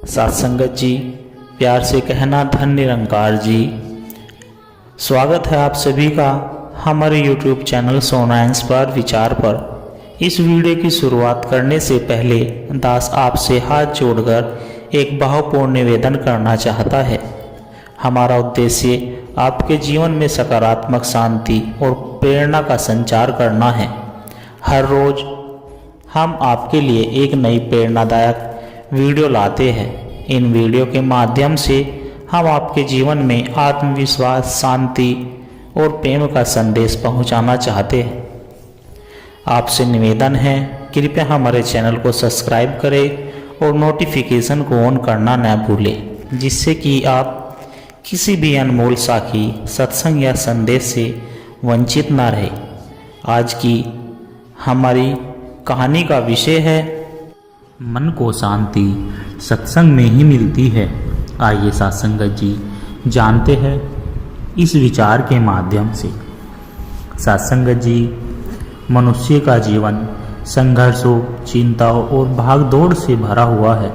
सत्संगत जी, प्यार से कहना धन निरंकार जी। स्वागत है आप सभी का हमारे YouTube चैनल सोना इंस्पायर विचार पर। इस वीडियो की शुरुआत करने से पहले दास आपसे हाथ जोड़कर एक भावपूर्ण निवेदन करना चाहता है। हमारा उद्देश्य आपके जीवन में सकारात्मक शांति और प्रेरणा का संचार करना है। हर रोज हम आपके लिए एक नई प्रेरणादायक वीडियो लाते हैं। इन वीडियो के माध्यम से हम आपके जीवन में आत्मविश्वास, शांति और प्रेम का संदेश पहुंचाना चाहते हैं। आपसे निवेदन है, कृपया हमारे चैनल को सब्सक्राइब करें और नोटिफिकेशन को ऑन करना न भूलें, जिससे कि आप किसी भी अनमोल साखी, सत्संग या संदेश से वंचित ना रहे। आज की हमारी कहानी का विषय है मन को शांति सत्संग में ही मिलती है। आइए सत्संगत जी जानते हैं इस विचार के माध्यम से। सत्संगत जी, मनुष्य का जीवन संघर्षों, चिंताओं और भागदौड़ से भरा हुआ है।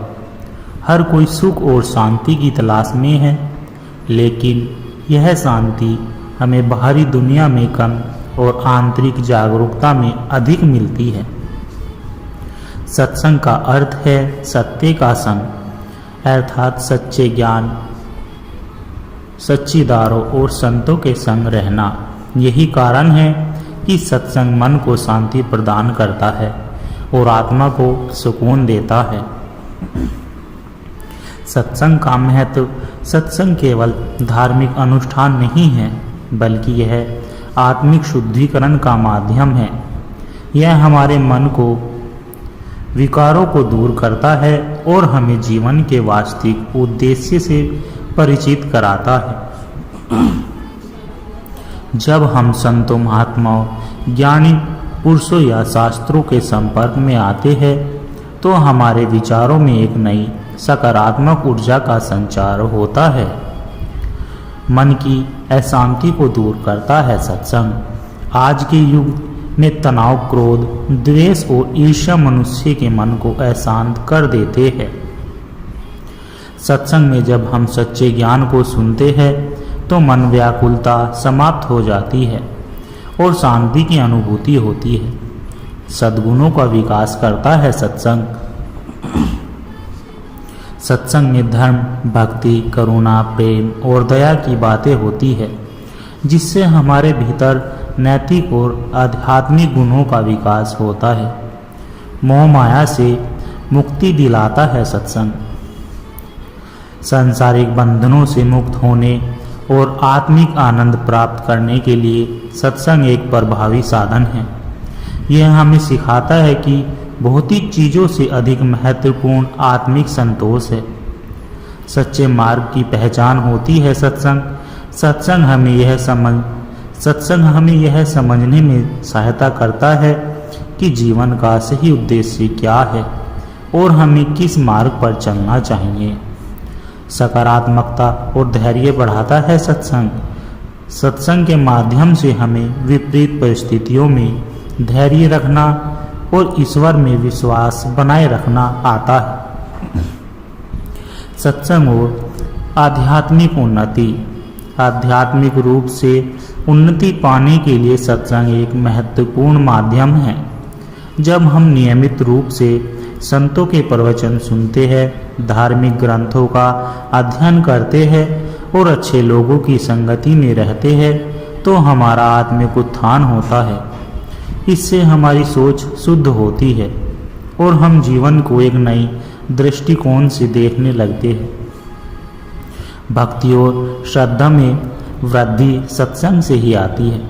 हर कोई सुख और शांति की तलाश में है, लेकिन यह शांति हमें बाहरी दुनिया में कम और आंतरिक जागरूकता में अधिक मिलती है। सत्संग का अर्थ है सत्य का संग, अर्थात सच्चे ज्ञान, सच्चीदारों और संतों के संग रहना। यही कारण है कि सत्संग मन को शांति प्रदान करता है और आत्मा को सुकून देता है। सत्संग का महत्व, सत्संग केवल धार्मिक अनुष्ठान नहीं है, बल्कि यह आत्मिक शुद्धिकरण का माध्यम है। यह हमारे मन को, विकारों को दूर करता है और हमें जीवन के वास्तविक उद्देश्य से परिचित कराता है। जब हम संतों, महात्माओं, ज्ञानी पुरुषों या शास्त्रों के संपर्क में आते हैं, तो हमारे विचारों में एक नई सकारात्मक ऊर्जा का संचार होता है। मन की अशांति को दूर करता है सत्संग। आज के युग में तनाव, क्रोध, द्वेष और ईर्ष्या मनुष्य के मन को अशांत कर देते हैं। सत्संग में जब हम सच्चे ज्ञान को सुनते हैं, तो मन व्याकुलता समाप्त हो जाती है और शांति की अनुभूति होती है। सद्गुणों का विकास करता है सत्संग। सत्संग में धर्म, भक्ति, करुणा, प्रेम और दया की बातें होती है, जिससे हमारे भीतर नैतिक और आध्यात्मिक गुणों का विकास होता है। मोह माया से मुक्ति दिलाता है सत्संग। सांसारिक बंधनों से मुक्त होने और आत्मिक आनंद प्राप्त करने के लिए सत्संग एक प्रभावी साधन है। यह हमें सिखाता है कि भौतिक चीज़ों से अधिक महत्वपूर्ण आत्मिक संतोष है। सच्चे मार्ग की पहचान होती है सत्संग। सत्संग हमें यह समझने में सहायता करता है कि जीवन का सही उद्देश्य क्या है और हमें किस मार्ग पर चलना चाहिए। सकारात्मकता और धैर्य बढ़ाता है सत्संग। सत्संग के माध्यम से हमें विपरीत परिस्थितियों में धैर्य रखना और ईश्वर में विश्वास बनाए रखना आता है। सत्संग और आध्यात्मिक उन्नति। आध्यात्मिक रूप से उन्नति पाने के लिए सत्संग एक महत्वपूर्ण माध्यम है। जब हम नियमित रूप से संतों के प्रवचन सुनते हैं, धार्मिक ग्रंथों का अध्ययन करते हैं और अच्छे लोगों की संगति में रहते हैं, तो हमारा आत्मिक उत्थान होता है। इससे हमारी सोच शुद्ध होती है और हम जीवन को एक नई दृष्टिकोण से देखने लगते हैं। भक्ति और श्रद्धा में वृद्धि सत्संग से ही आती है।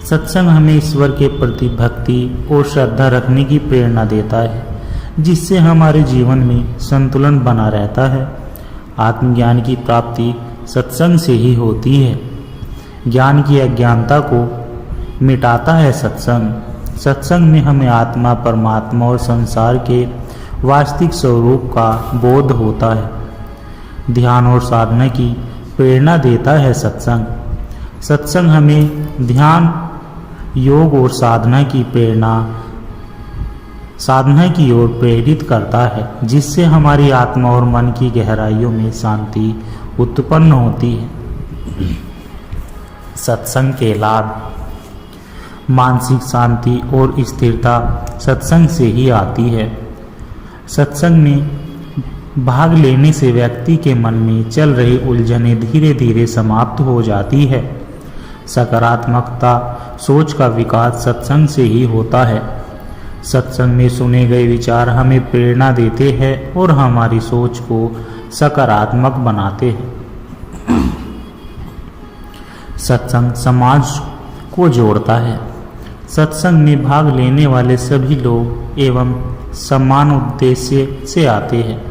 सत्संग हमें ईश्वर के प्रति भक्ति और श्रद्धा रखने की प्रेरणा देता है, जिससे हमारे जीवन में संतुलन बना रहता है। आत्मज्ञान की प्राप्ति सत्संग से ही होती है। ज्ञान की अज्ञानता को मिटाता है सत्संग। सत्संग में हमें आत्मा, परमात्मा और संसार के वास्तविक स्वरूप का बोध होता है। ध्यान और साधना की प्रेरणा देता है सत्संग। सत्संग हमें ध्यान, योग और साधना की प्रेरणा साधना की ओर प्रेरित करता है, जिससे हमारी आत्मा और मन की गहराइयों में शांति उत्पन्न होती है। सत्संग के लाभ। मानसिक शांति और स्थिरता सत्संग से ही आती है। सत्संग में भाग लेने से व्यक्ति के मन में चल रही उलझनें धीरे धीरे समाप्त हो जाती है। सकारात्मकता सोच का विकास सत्संग से ही होता है। सत्संग में सुने गए विचार हमें प्रेरणा देते हैं और हमारी सोच को सकारात्मक बनाते हैं। सत्संग समाज को जोड़ता है। सत्संग में भाग लेने वाले सभी लोग एवं समान उद्देश्य से आते हैं,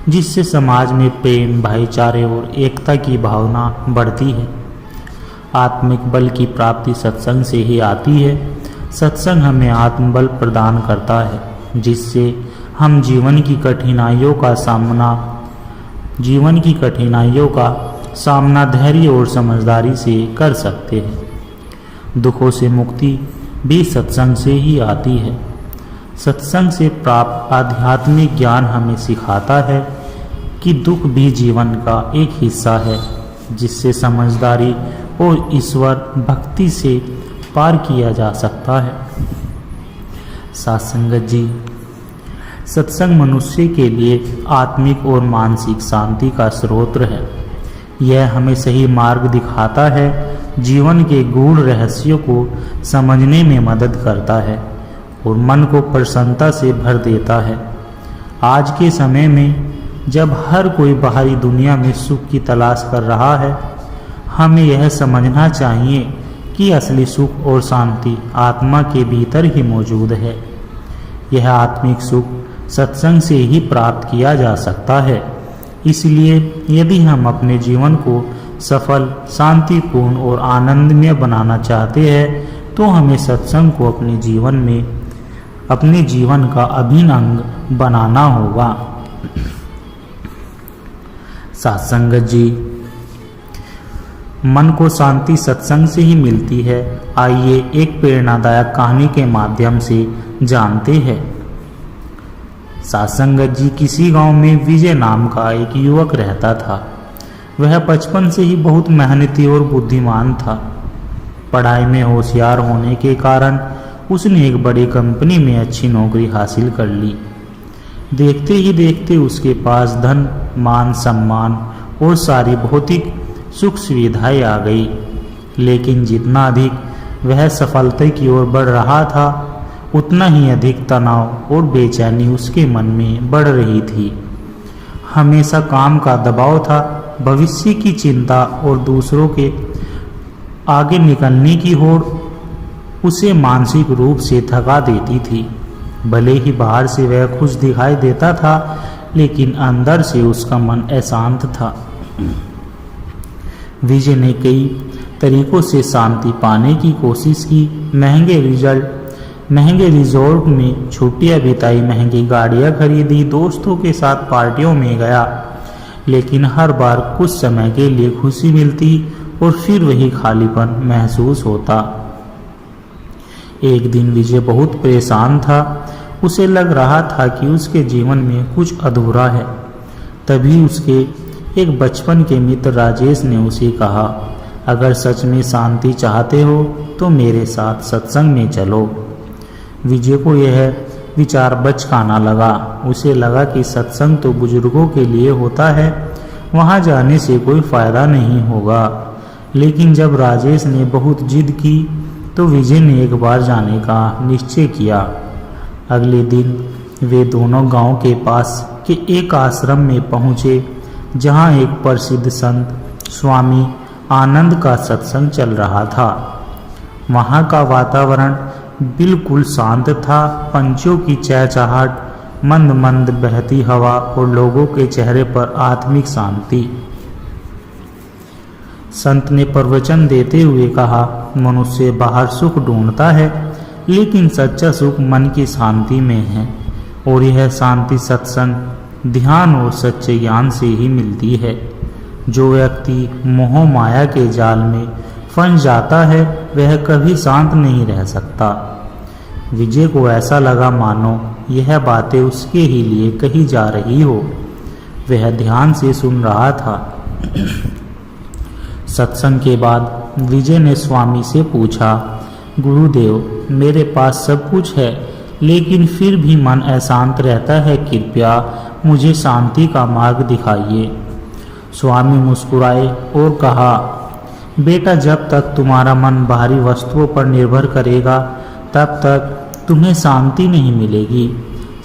जिससे समाज में प्रेम, भाईचारे और एकता की भावना बढ़ती है। आत्मिक बल की प्राप्ति सत्संग से ही आती है। सत्संग हमें आत्मबल प्रदान करता है, जिससे हम जीवन की कठिनाइयों का सामना धैर्य और समझदारी से कर सकते हैं। दुखों से मुक्ति भी सत्संग से ही आती है। सत्संग से प्राप्त आध्यात्मिक ज्ञान हमें सिखाता है कि दुख भी जीवन का एक हिस्सा है, जिससे समझदारी और ईश्वर भक्ति से पार किया जा सकता है। सत्संगत जी। सत्संग मनुष्य के लिए आत्मिक और मानसिक शांति का स्रोत है। यह हमें सही मार्ग दिखाता है, जीवन के गूढ़ रहस्यों को समझने में मदद करता है और मन को प्रसन्नता से भर देता है। आज के समय में जब हर कोई बाहरी दुनिया में सुख की तलाश कर रहा है, हमें यह समझना चाहिए कि असली सुख और शांति आत्मा के भीतर ही मौजूद है। यह आत्मिक सुख सत्संग से ही प्राप्त किया जा सकता है। इसलिए यदि हम अपने जीवन को सफल, शांतिपूर्ण और आनंदमय बनाना चाहते हैं, तो हमें सत्संग को अपने जीवन का अभिन्न अंग बनाना होगा। सत्संगत जी। मन को शांति सत्संग से ही मिलती है। आइए एक प्रेरणादायक कहानी के माध्यम से जानते हैं। सत्संगत जी, किसी गांव में विजय नाम का एक युवक रहता था। वह बचपन से ही बहुत मेहनती और बुद्धिमान था। पढ़ाई में होशियार होने के कारण उसने एक बड़ी कंपनी में अच्छी नौकरी हासिल कर ली। देखते ही देखते उसके पास धन, मान, सम्मान और सारी भौतिक सुख सुविधाएं आ गई। लेकिन जितना अधिक वह सफलता की ओर बढ़ रहा था, उतना ही अधिक तनाव और बेचैनी उसके मन में बढ़ रही थी। हमेशा काम का दबाव था, भविष्य की चिंता और दूसरों के आगे निकलने की होड़ उसे मानसिक रूप से थका देती थी। भले ही बाहर से वह खुश दिखाई देता था, लेकिन अंदर से उसका मन अशांत था। विजय ने कई तरीकों से शांति पाने की कोशिश की। महंगे रिजॉर्ट में छुट्टियां बिताई, महंगी गाड़ियां खरीदी, दोस्तों के साथ पार्टियों में गया, लेकिन हर बार कुछ समय के लिए खुशी मिलती और फिर वही खालीपन महसूस होता। एक दिन विजय बहुत परेशान था। उसे लग रहा था कि उसके जीवन में कुछ अधूरा है। तभी उसके एक बचपन के मित्र राजेश ने उसे कहा, अगर सच में शांति चाहते हो तो मेरे साथ सत्संग में चलो। विजय को यह विचार बचकाना लगा। उसे लगा कि सत्संग तो बुजुर्गों के लिए होता है, वहां जाने से कोई फायदा नहीं होगा। लेकिन जब राजेश ने बहुत जिद की तो विजय ने एक बार जाने का निश्चय किया। अगले दिन वे दोनों गांव के पास के एक आश्रम में पहुंचे, जहां एक प्रसिद्ध संत स्वामी आनंद का सत्संग चल रहा था। वहां का वातावरण बिल्कुल शांत था। पंछियों की चहचहाट, मंद मंद बहती हवा और लोगों के चेहरे पर आत्मिक शांति। संत ने प्रवचन देते हुए कहा, मनुष्य बाहर सुख ढूंढता है, लेकिन सच्चा सुख मन की शांति में है, और यह शांति सत्संग, ध्यान और सच्चे ज्ञान से ही मिलती है। जो व्यक्ति मोह माया के जाल में फंस जाता है, वह कभी शांत नहीं रह सकता। विजय को ऐसा लगा मानो यह बातें उसके ही लिए कही जा रही हो। वह ध्यान से सुन रहा था। सत्संग के बाद विजय ने स्वामी से पूछा, गुरुदेव, मेरे पास सब कुछ है लेकिन फिर भी मन अशांत रहता है, कृपया मुझे शांति का मार्ग दिखाइए। स्वामी मुस्कुराए और कहा, बेटा, जब तक तुम्हारा मन बाहरी वस्तुओं पर निर्भर करेगा तब तक तुम्हें शांति नहीं मिलेगी।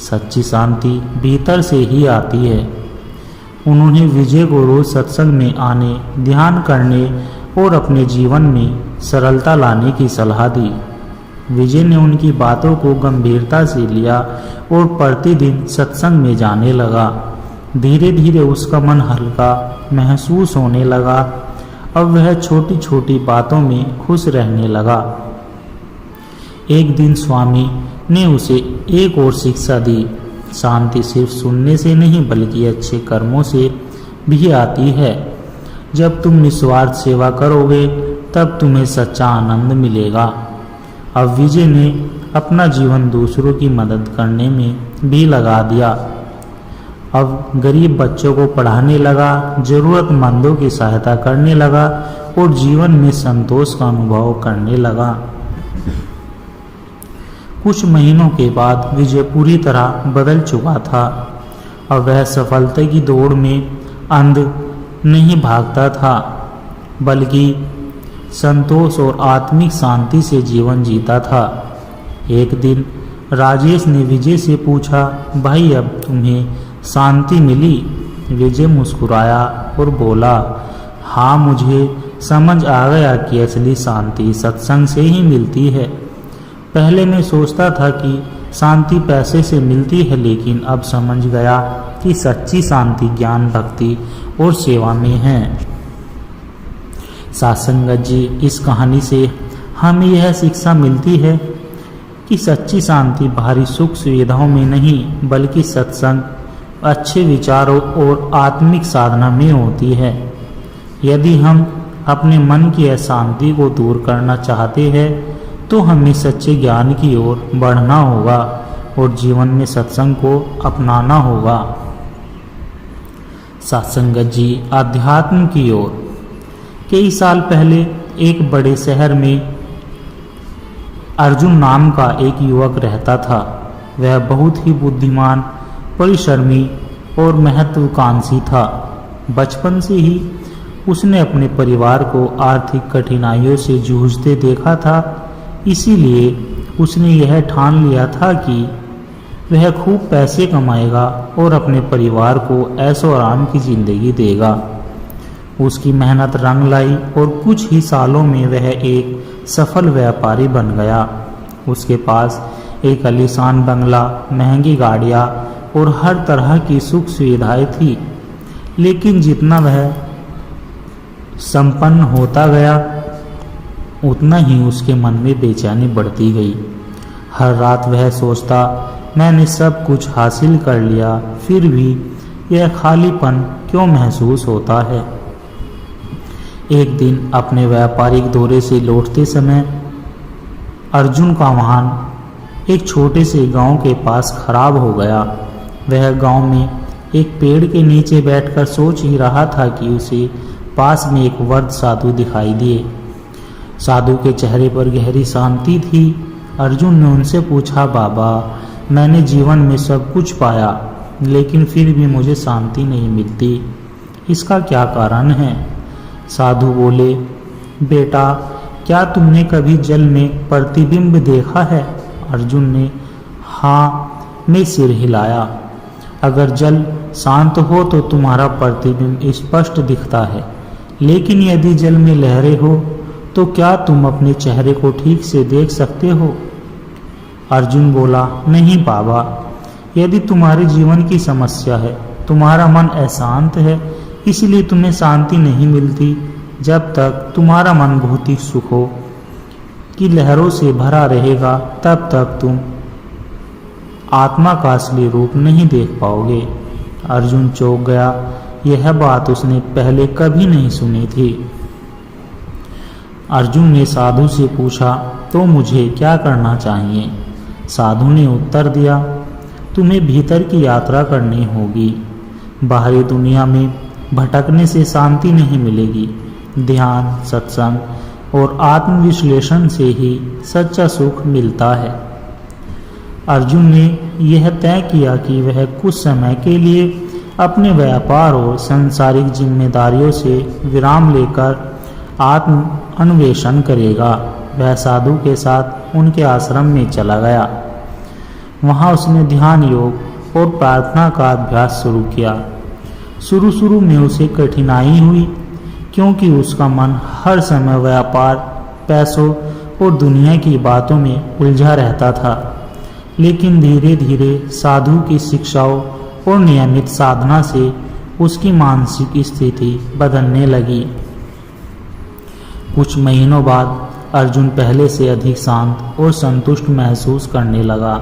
सच्ची शांति भीतर से ही आती है। उन्होंने विजय को रोज सत्संग में आने, ध्यान करने और अपने जीवन में सरलता लाने की सलाह दी। विजय ने उनकी बातों को गंभीरता से लिया और प्रतिदिन सत्संग में जाने लगा। धीरे धीरे उसका मन हल्का महसूस होने लगा। अब वह छोटी छोटी बातों में खुश रहने लगा। एक दिन स्वामी ने उसे एक और शिक्षा दी, शांति सिर्फ सुनने से नहीं बल्कि अच्छे कर्मों से भी आती है। जब तुम निस्वार्थ सेवा करोगे तब तुम्हें सच्चा आनंद मिलेगा। अब विजय ने अपना जीवन दूसरों की मदद करने में भी लगा दिया। अब गरीब बच्चों को पढ़ाने लगा, जरूरतमंदों की सहायता करने लगा और जीवन में संतोष का अनुभव करने लगा। कुछ महीनों के बाद विजय पूरी तरह बदल चुका था। अब वह सफलता की दौड़ में अंध नहीं भागता था बल्कि संतोष और आत्मिक शांति से जीवन जीता था। एक दिन राजेश ने विजय से पूछा, भाई, अब तुम्हें शांति मिली? विजय मुस्कुराया और बोला, हाँ, मुझे समझ आ गया कि असली शांति सत्संग से ही मिलती है। पहले मैं सोचता था कि शांति पैसे से मिलती है, लेकिन अब समझ गया कि सच्ची शांति ज्ञान, भक्ति और सेवा में है। सत्संगत जी, इस कहानी से हमें यह शिक्षा मिलती है कि सच्ची शांति बाहरी सुख सुविधाओं में नहीं बल्कि सत्संग, अच्छे विचारों और आत्मिक साधना में होती है। यदि हम अपने मन की अशांति को दूर करना चाहते हैं तो हमें सच्चे ज्ञान की ओर बढ़ना होगा और जीवन में सत्संग को अपनाना होगा। सत्संगत जी, अध्यात्म की ओर। कई साल पहले एक बड़े शहर में अर्जुन नाम का एक युवक रहता था। वह बहुत ही बुद्धिमान, परिश्रमी और महत्वाकांक्षी था। बचपन से ही उसने अपने परिवार को आर्थिक कठिनाइयों से जूझते देखा था, इसीलिए उसने यह ठान लिया था कि वह खूब पैसे कमाएगा और अपने परिवार को ऐशो आराम की जिंदगी देगा। उसकी मेहनत रंग लाई और कुछ ही सालों में वह एक सफल व्यापारी बन गया। उसके पास एक आलीशान बंगला, महंगी गाड़ियाँ और हर तरह की सुख सुविधाएं थी। लेकिन जितना वह संपन्न होता गया उतना ही उसके मन में बेचैनी बढ़ती गई। हर रात वह सोचता, मैंने सब कुछ हासिल कर लिया, फिर भी यह खालीपन क्यों महसूस होता है। एक दिन अपने व्यापारिक दौरे से लौटते समय अर्जुन का वाहन एक छोटे से गांव के पास खराब हो गया। वह गांव में एक पेड़ के नीचे बैठकर सोच ही रहा था कि उसे पास में एक वृद्ध साधु दिखाई दिए। साधु के चेहरे पर गहरी शांति थी। अर्जुन ने उनसे पूछा, बाबा, मैंने जीवन में सब कुछ पाया लेकिन फिर भी मुझे शांति नहीं मिलती, इसका क्या कारण है? साधु बोले, बेटा, क्या तुमने कभी जल में प्रतिबिंब देखा है? अर्जुन ने हाँ में सिर हिलाया। अगर जल शांत हो तो तुम्हारा प्रतिबिंब स्पष्ट दिखता है, लेकिन यदि जल में लहरें हो तो क्या तुम अपने चेहरे को ठीक से देख सकते हो? अर्जुन बोला, नहीं बाबा, यदि तुम्हारे जीवन की समस्या है, तुम्हारा मन अशांत है, इसलिए तुम्हें शांति नहीं मिलती। जब तक तुम्हारा मन भौतिक सुखों की लहरों से भरा रहेगा तब तक तुम आत्मा का असली रूप नहीं देख पाओगे। अर्जुन चौंक गया। यह बात उसने पहले कभी नहीं सुनी थी। अर्जुन ने साधु से पूछा, तो मुझे क्या करना चाहिए? साधु ने उत्तर दिया, तुम्हें भीतर की यात्रा करनी होगी। बाहरी दुनिया में भटकने से शांति नहीं मिलेगी। ध्यान, सत्संग और आत्मविश्लेषण से ही सच्चा सुख मिलता है। अर्जुन ने यह तय किया कि वह कुछ समय के लिए अपने व्यापार और सांसारिक जिम्मेदारियों से विराम लेकर आत्म अन्वेषण करेगा। वह साधु के साथ उनके आश्रम में चला गया। वहाँ उसने ध्यान, योग और प्रार्थना का अभ्यास शुरू किया। शुरू में उसे कठिनाई हुई क्योंकि उसका मन हर समय व्यापार, पैसों और दुनिया की बातों में उलझा रहता था। लेकिन धीरे धीरे साधु की शिक्षाओं और नियमित साधना से उसकी मानसिक स्थिति बदलने लगी। कुछ महीनों बाद अर्जुन पहले से अधिक शांत और संतुष्ट महसूस करने लगा।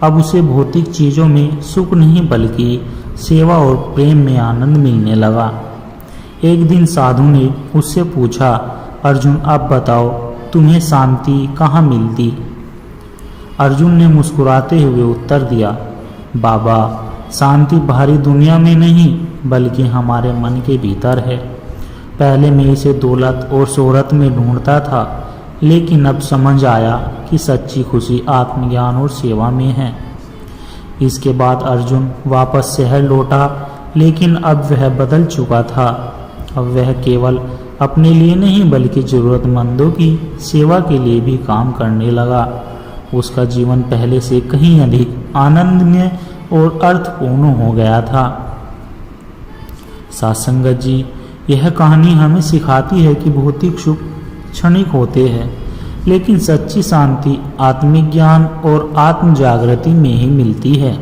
अब उसे भौतिक चीज़ों में सुख नहीं बल्कि सेवा और प्रेम में आनंद मिलने लगा। एक दिन साधु ने उससे पूछा, अर्जुन अब बताओ तुम्हें शांति कहाँ मिलती? अर्जुन ने मुस्कुराते हुए उत्तर दिया, बाबा, शांति बाहरी दुनिया में नहीं बल्कि हमारे मन के भीतर है। पहले मैं इसे दौलत और शोहरत में ढूंढता था, लेकिन अब समझ आया कि सच्ची खुशी आत्मज्ञान और सेवा में है। इसके बाद अर्जुन वापस शहर लौटा, लेकिन अब वह बदल चुका था। अब वह केवल अपने लिए नहीं बल्कि ज़रूरतमंदों की सेवा के लिए भी काम करने लगा। उसका जीवन पहले से कहीं अधिक आनंदमय और अर्थपूर्ण हो गया था। सत्संगत जी, यह कहानी हमें सिखाती है कि भौतिक सुख क्षणिक होते हैं, लेकिन सच्ची शांति आत्मिक ज्ञान और आत्म जागृति में ही मिलती है।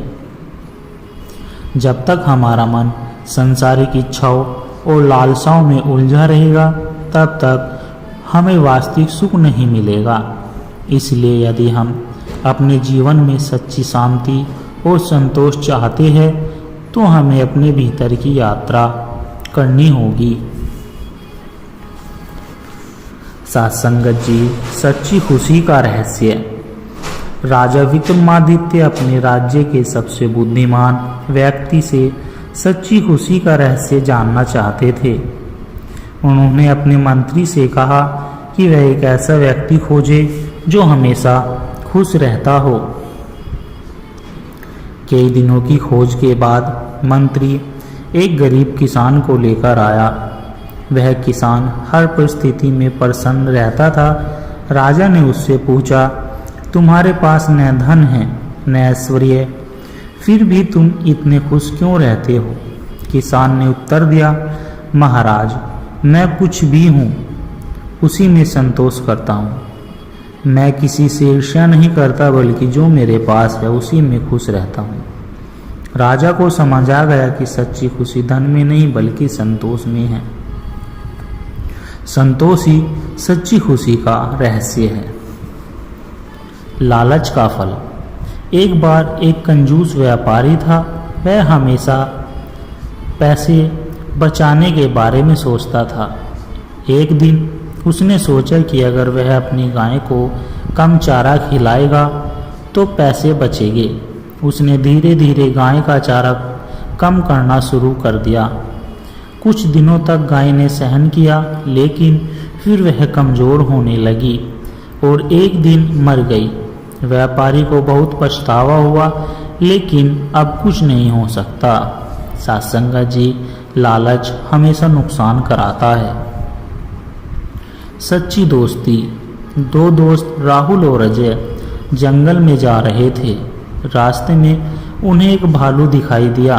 जब तक हमारा मन संसारिक इच्छाओं और लालसाओं में उलझा रहेगा, तब तक हमें वास्तविक सुख नहीं मिलेगा। इसलिए यदि हम अपने जीवन में सच्ची शांति और संतोष चाहते हैं, तो हमें अपने भीतर की यात्रा करनी होगी। सत्संगत जी, सच्ची खुशी का रहस्य। राजा विक्रमादित्य अपने राज्य के सबसे बुद्धिमान व्यक्ति से सच्ची खुशी का रहस्य जानना चाहते थे। उन्होंने अपने मंत्री से कहा कि वह एक ऐसा व्यक्ति खोजे जो हमेशा खुश रहता हो। कई दिनों की खोज के बाद मंत्री एक गरीब किसान को लेकर आया। वह किसान हर परिस्थिति में प्रसन्न रहता था। राजा ने उससे पूछा, तुम्हारे पास न धन है न ऐश्वर्य, फिर भी तुम इतने खुश क्यों रहते हो? किसान ने उत्तर दिया, महाराज, मैं कुछ भी हूँ उसी में संतोष करता हूँ। मैं किसी से ईर्ष्या नहीं करता बल्कि जो मेरे पास है उसी में खुश रहता हूँ। राजा को समझ आ गया कि सच्ची खुशी धन में नहीं बल्कि संतोष में है। संतोष ही सच्ची खुशी का रहस्य है। लालच का फल। एक बार एक कंजूस व्यापारी था। वह हमेशा पैसे बचाने के बारे में सोचता था। एक दिन उसने सोचा कि अगर वह अपनी गाय को कम चारा खिलाएगा तो पैसे बचेंगे। उसने धीरे धीरे गाय का चारा कम करना शुरू कर दिया। कुछ दिनों तक गाय ने सहन किया, लेकिन फिर वह कमज़ोर होने लगी और एक दिन मर गई। व्यापारी को बहुत पछतावा हुआ, लेकिन अब कुछ नहीं हो सकता। सत्संगत जी, लालच हमेशा नुकसान कराता है। सच्ची दोस्ती। दो दोस्त राहुल और अजय जंगल में जा रहे थे। रास्ते में उन्हें एक भालू दिखाई दिया।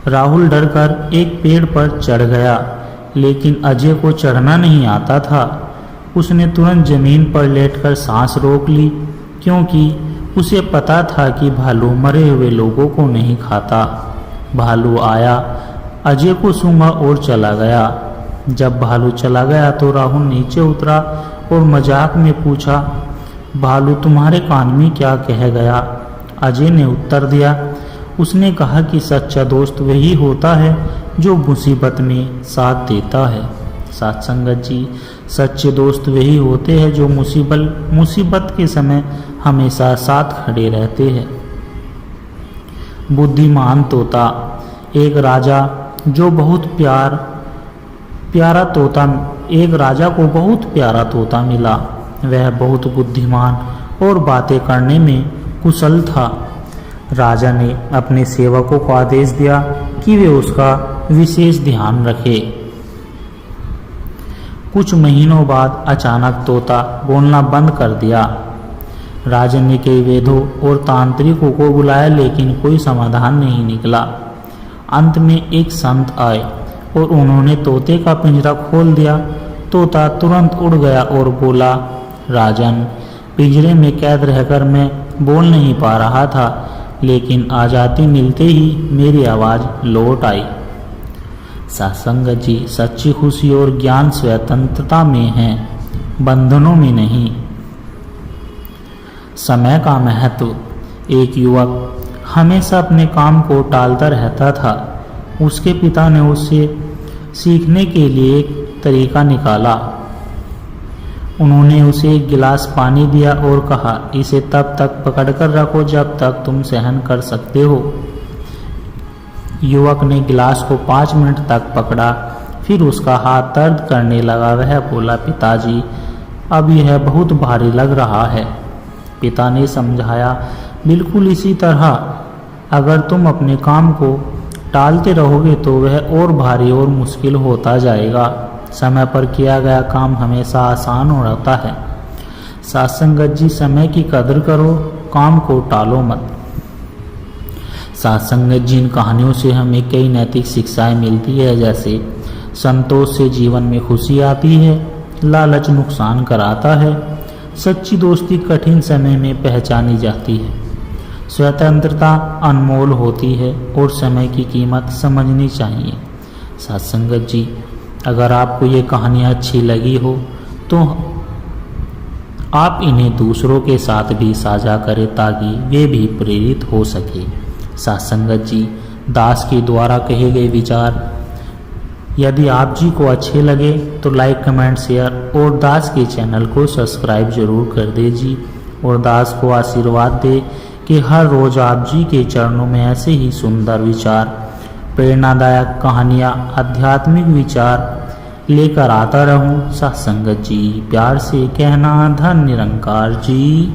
राहुल डरकर एक पेड़ पर चढ़ गया, लेकिन अजय को चढ़ना नहीं आता था। उसने तुरंत जमीन पर लेटकर सांस रोक ली, क्योंकि उसे पता था कि भालू मरे हुए लोगों को नहीं खाता। भालू आया, अजय को सूंघा और चला गया। जब भालू चला गया तो राहुल नीचे उतरा और मजाक में पूछा, भालू तुम्हारे कान में क्या कह गया? अजय ने उत्तर दिया, उसने कहा कि सच्चा दोस्त वही होता है जो मुसीबत में साथ देता है। सत्संगत जी, सच्चे दोस्त वही होते हैं जो मुसीबत के समय हमेशा साथ खड़े रहते हैं। बुद्धिमान तोता। एक राजा को बहुत प्यारा तोता मिला। वह बहुत बुद्धिमान और बातें करने में कुशल था। राजा ने अपने सेवकों को आदेश दिया कि वे उसका विशेष ध्यान रखें। कुछ महीनों बाद अचानक तोता बोलना बंद कर दिया। राजा ने कई वेदों और तांत्रिकों को बुलाया, लेकिन कोई समाधान नहीं निकला। अंत में एक संत आए और उन्होंने तोते का पिंजरा खोल दिया। तोता तुरंत उड़ गया और बोला, राजन, पिंजरे में कैद रहकर मैं बोल नहीं पा रहा था, लेकिन आज़ादी मिलते ही मेरी आवाज़ लौट आई। सत्संगत जी, सच्ची खुशी और ज्ञान स्वतंत्रता में है, बंधनों में नहीं। समय का महत्व। एक युवक हमेशा अपने काम को टालता रहता था। उसके पिता ने उसे सीखने के लिए एक तरीका निकाला। उन्होंने उसे एक गिलास पानी दिया और कहा, इसे तब तक पकड़कर रखो जब तक तुम सहन कर सकते हो। युवक ने गिलास को 5 मिनट तक पकड़ा, फिर उसका हाथ दर्द करने लगा। वह बोला, पिताजी, अब यह बहुत भारी लग रहा है। पिता ने समझाया, बिल्कुल इसी तरह अगर तुम अपने काम को टालते रहोगे तो वह और भारी और मुश्किल होता जाएगा। समय पर किया गया काम हमेशा आसान होता है। सत्संगत जी, समय की कदर करो, काम को टालो मत। सत्संगत जी, इन कहानियों से हमें कई नैतिक शिक्षाएं मिलती है, जैसे संतोष से जीवन में खुशी आती है, लालच नुकसान कराता है, सच्ची दोस्ती कठिन समय में पहचानी जाती है, स्वतंत्रता अनमोल होती है और समय की कीमत समझनी चाहिए। सत्संगत जी, अगर आपको ये कहानियाँ अच्छी लगी हो तो आप इन्हें दूसरों के साथ भी साझा करें ताकि वे भी प्रेरित हो सके। सत्संगत जी, दास के द्वारा कहे गए विचार यदि आप जी को अच्छे लगे तो लाइक, कमेंट, शेयर और दास के चैनल को सब्सक्राइब जरूर कर दे जी। और दास को आशीर्वाद दे कि हर रोज आप जी के चरणों में ऐसे ही सुंदर विचार, प्रेरणादायक कहानियाँ, आध्यात्मिक विचार लेकर आता रहूं। सत्संगत जी, प्यार से कहना, धन निरंकार जी।